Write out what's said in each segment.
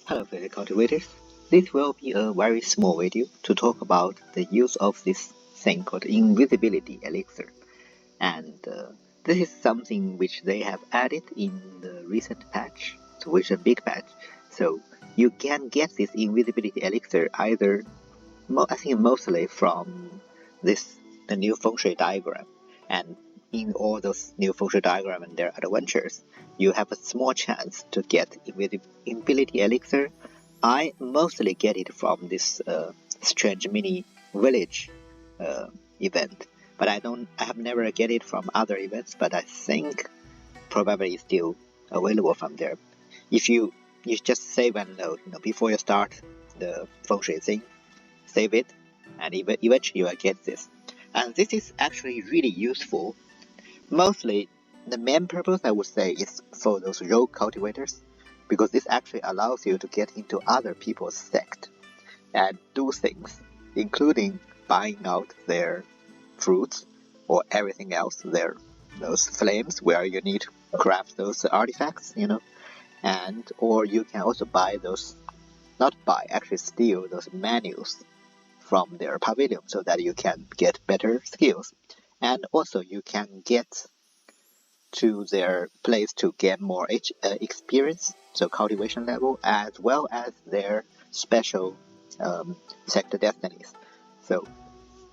Hello fellow cultivators, this will be a very small video to talk about the use of this thing called Invisibility Elixir, and this is something which they have added in the recent patch, so which is a big patch. So you can get this Invisibility Elixir either, I think mostly from the new feng shui diagram, and in all those new feng shui diagram and their adventures, you have a small chance to get Invisibility Elixir. I mostly get it from this strange mini village event, but I have never get it from other events, but I think probably it's still available from there. If you just save and load, before you start the feng shui thing, save it, and eventually you will get this. And this is actually really useful. Mostly, the main purpose I would say is for those rogue cultivators, because this actually allows you to get into other people's sect and do things, including buying out their fruits or everything else, those flames where you need to craft those artifacts, and or you can also buy those, not buy, actually steal those manuals from their pavilion so that you can get better skills, and also you can get to their place to get more experience, so cultivation level, as well as their special sector destinies. So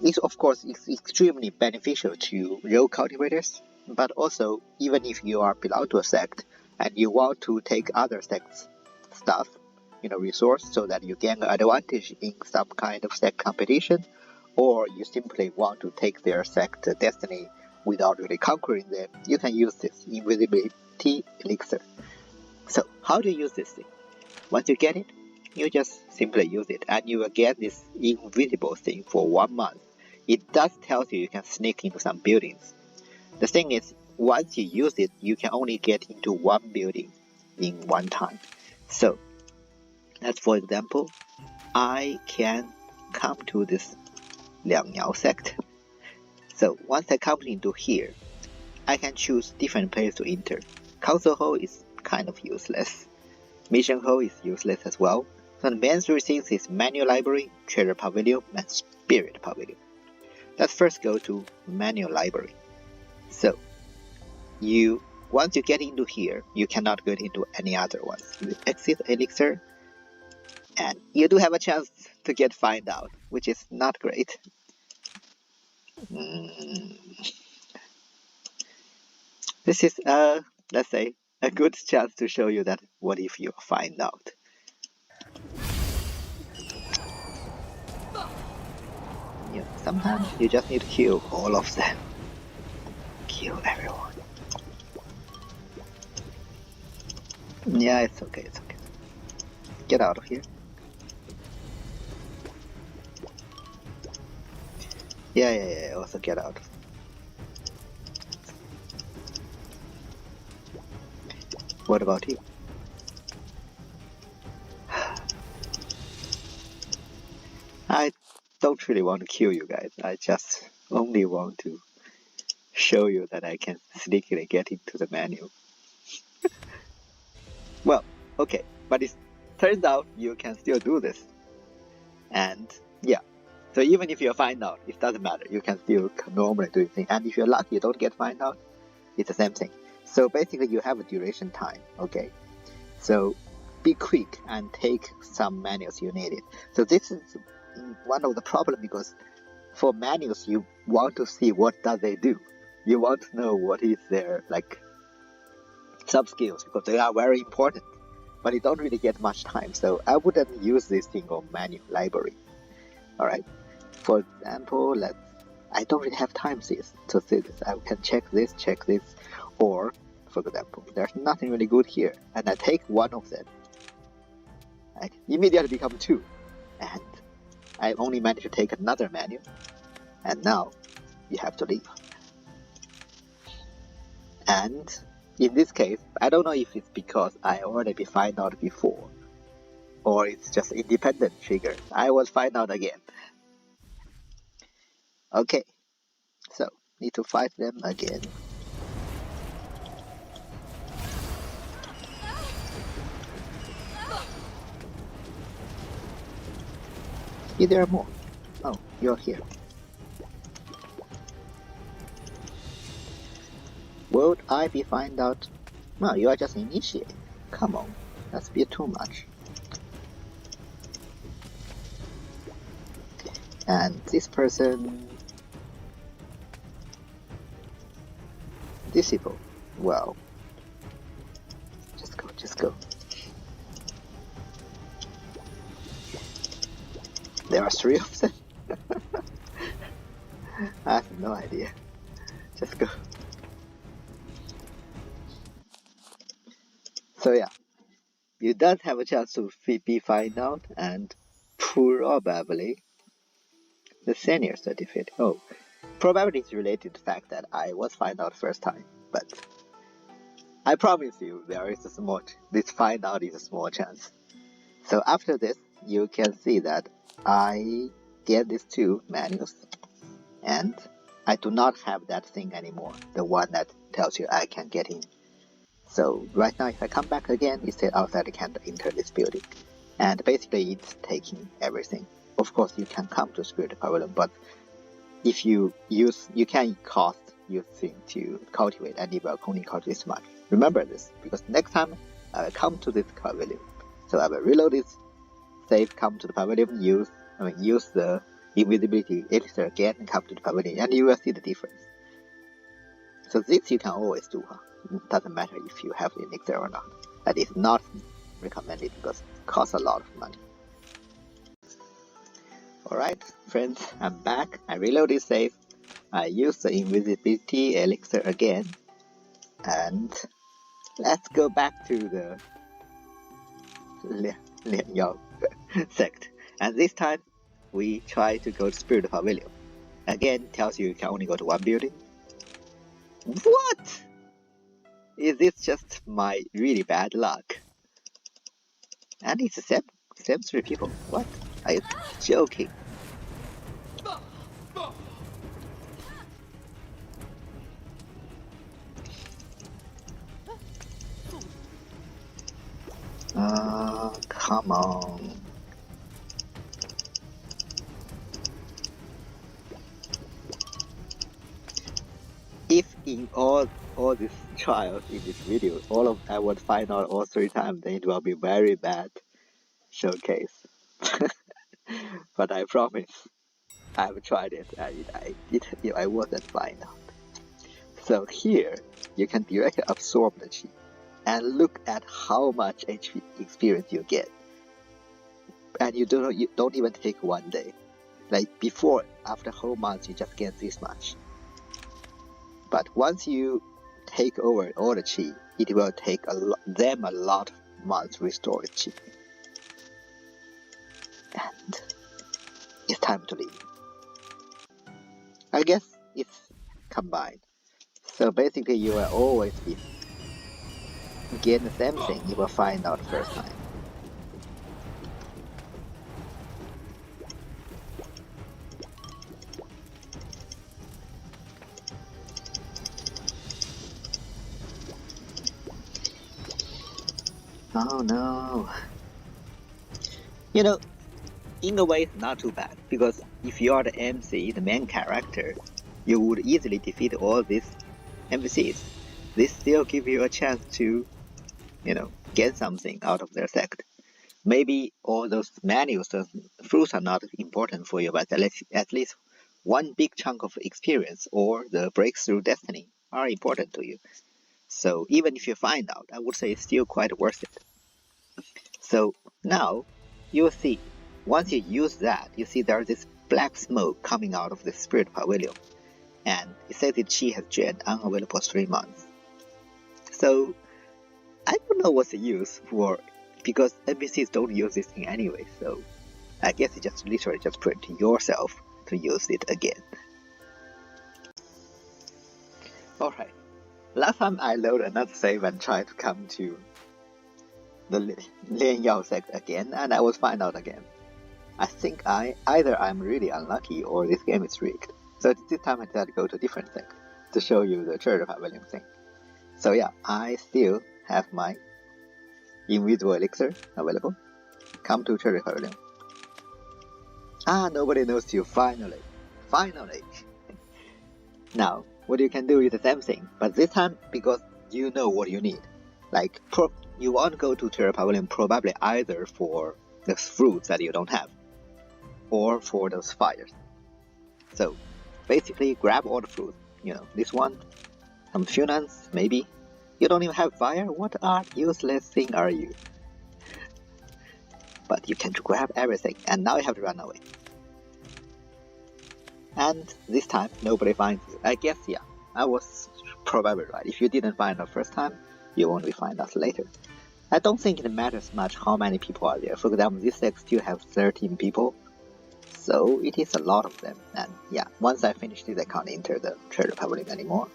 this, of course, is extremely beneficial to rogue cultivators, but also even if you are belong to a sect and you want to take other sects stuff, resource, so that you gain an advantage in some kind of sect competition, or you simply want to take their sect destiny without really conquering them, you can use this Invisibility Elixir. So how do you use this thing? Once you get it, you just simply use it, and you will get this invisible thing for 1 month. It does tell you can sneak into some buildings. The thing is, once you use it, you can only get into one building in one time. So, let's for example, I can come to this Liang Niao sect. So once I come into here, I can choose different places to enter. Council Hall is kind of useless. Mission Hall is useless as well. So the main three things is Manual Library, Treasure Pavilion, and Spirit Pavilion. Let's first go to Manual Library. So once you get into here, you cannot get into any other ones. You exit Elixir, and you do have a chance to get find out, which is not great. This is, let's say, a good chance to show you that what if you find out. Sometimes you just need to kill all of them. Kill everyone. Yeah, it's okay, it's okay. Get out of here. Yeah, also get out. What about you? I don't really want to kill you guys. I just only want to show you that I can sneakily get into the menu. Well, okay, but it turns out you can still do this. And yeah, so even if you find out, it doesn't matter. You can still normally do things. And if you're lucky, you don't get find out, it's the same thing. So basically, you have a duration time, okay? So be quick and take some manuals you need it. So this is one of the problems, because for manuals, you want to see what does they do. You want to know what is their sub skills, because they are very important, but you don't really get much time. So I wouldn't use this thing on manual library. All right. For example, I don't really have time to see this. I can check this, or for example, there's nothing really good here, and I take one of them. I immediately become 2, and I only managed to take another menu, and now you have to leave. And in this case, I don't know if it's because I already found out before, or it's just independent trigger. I will find out again. Okay, so need to fight them again. Is there more? Oh, you're here. Would I be find out? No, you are just initiated. Come on, that's a bit too much. And this person... Disciple. Well, just go. There are 3 of them? I have no idea. Just go. So yeah, you don't have a chance to be find out, and probably the senior certificate. Oh, probably it's related to the fact that I was find out first time, but I promise you there is a small, this find out is a small chance. So after this, you can see that I get these 2 manuals, and I do not have that thing anymore, the one that tells you I can get in. So right now if I come back again, it says outside I can't enter this building. And basically it's taking everything. Of course you can come to Spirit Pavilion, but if you use, you can cost your thing to cultivate, and it will only cost this much. Remember this, because next time I will come to this pavilion. So I will reload this save, come to the pavilion, use the Invisibility Elixir again and come to the pavilion, and you will see the difference. So this you can always do. It doesn't matter if you have the elixir or not. That is not recommended because it costs a lot of money. Alright, friends, I'm back. I reloaded save. I use the Invisibility Elixir again. And let's go back to the Lian Yao sect. And this time, we try to go to Spirit Pavilion. Again, tells you can only go to 1 building. What? Is this just my really bad luck? And it's the same 3 people. What? Are you joking? Come on. If in all these trials in this video, I would find out all 3 times, then it will be very bad showcase. But I promise, I've tried it and I wasn't find out. So here, you can directly absorb the chi, and look at how much HP experience you get. And you don't even take 1 day. Like before, after whole month, you just get this much. But once you take over all the chi, it will take them a lot of months to restore the chi. And it's time to leave. I guess it's combined. So basically you will always be getting the same thing you will find out first time. Oh no. You know, in a way it's not too bad, because if you are the MC, the main character, you would easily defeat all these NPCs. This still give you a chance to, get something out of their sect. Maybe all those manuals and fruits are not important for you, but at least 1 big chunk of experience or the breakthrough destiny are important to you. So even if you find out, I would say it's still quite worth it. So now you'll see, once you use that, you see there's this black smoke coming out of the Spirit Pavilion, and it says that she has drained unavailable 3 months. So I don't know what's the use for, because NPCs don't use this thing anyway, so I guess you just literally just put it to yourself to use it again. Alright, last time I loaded another save and tried to come to the Lian Yao sect again, and I was find out again. I think either I'm really unlucky or this game is rigged. So this time I decided to go to a different sect to show you the Treasure Pavilion thing. So yeah, I still have my Invisible Elixir available. Come to Treasure Pavilion. Ah, nobody knows you, finally. Finally! Now, what you can do is the same thing, but this time because you know what you need. Like, you want to go to Terra Pavilion probably either for the fruits that you don't have, or for those fires. So, basically grab all the fruits. You know, this one, some funans, maybe. You don't even have fire? What a useless thing are you? But you can grab everything, and now you have to run away. And this time, nobody finds you. I guess, yeah, I was probably right. If you didn't find the first time, you won't find us later. I don't think it matters much how many people are there. For example, this sect still have 13 people, so it is a lot of them. And yeah, once I finish this, I can't enter the treasure pavilion anymore.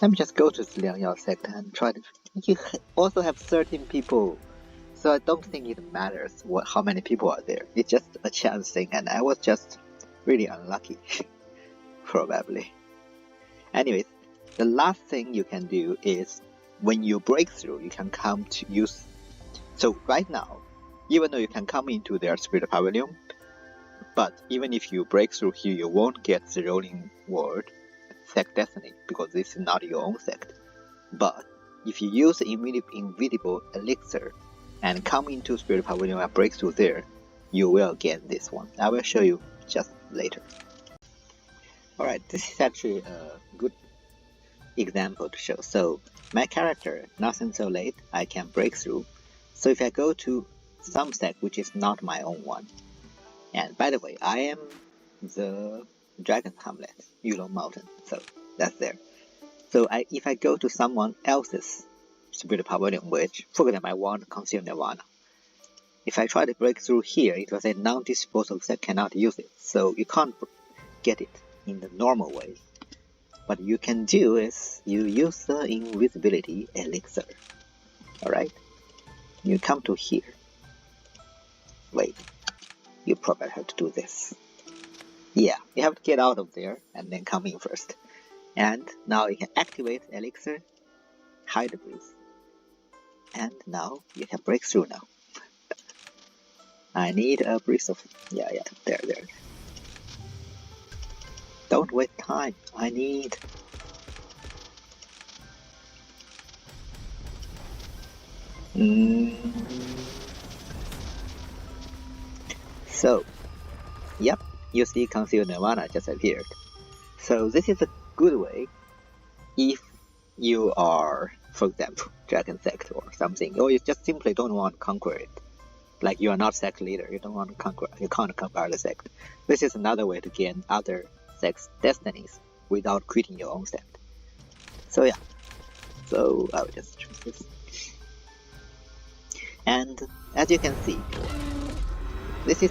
Let me just go to the Liangyao sect and try to... You also have 13 people, so I don't think it matters how many people are there. It's just a chance thing, and I was just really unlucky. Probably. Anyways, the last thing you can do is when you break through, you can come to use. So right now, even though you can come into their spirit pavilion, but even if you break through here, you won't get the rolling word sect destiny because this is not your own sect. But if you use the invisible elixir and come into spirit pavilion and break through there, you will get this one. I will show you just later. Alright, this is actually a good example to show. So my character, nothing so late, I can break through. So if I go to some sect which is not my own one, and by the way, I am the Dragon's Hamlet, Yulong Mountain, so that's there. So if I go to someone else's spirit pavilion, which, for example, I want to conceal Nirvana, if I try to break through here, it will say non-disposable sect cannot use it, so you can't get it in the normal way. What you can do is you use the Invisibility Elixir. Alright? You come to here. Wait. You probably have to do this. Yeah, you have to get out of there and then come in first. And now you can activate Elixir, hide the breeze. And now you can break through now. I need a breeze of... Yeah, there. Don't waste time. I need... So, yep, you see Concealed Nirvana just appeared. So this is a good way if you are, for example, Dragon Sect or something, or you just simply don't want to conquer it. Like you are not sect leader, you don't want to conquer, you can't conquer the sect. This is another way to gain other sects' destinies without quitting your own sect. So yeah, so I will just choose this. And as you can see, this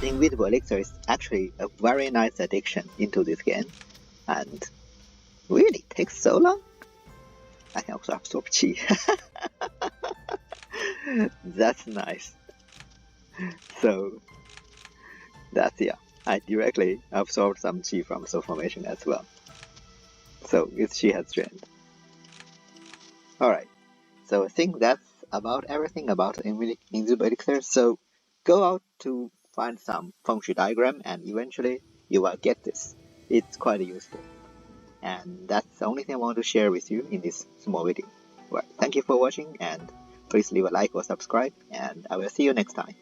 Invisible Elixir is actually a very nice addition into this game, and really takes so long. I can also absorb chi. That's nice. So that's I directly absorbed some chi from soul formation as well. So its chi has strength. Alright, so I think that's about everything about Invisible Elixir. So go out to find some feng shui diagram and eventually you will get this. It's quite useful. And that's the only thing I want to share with you in this small video. Well, thank you for watching and please leave a like or subscribe and I will see you next time.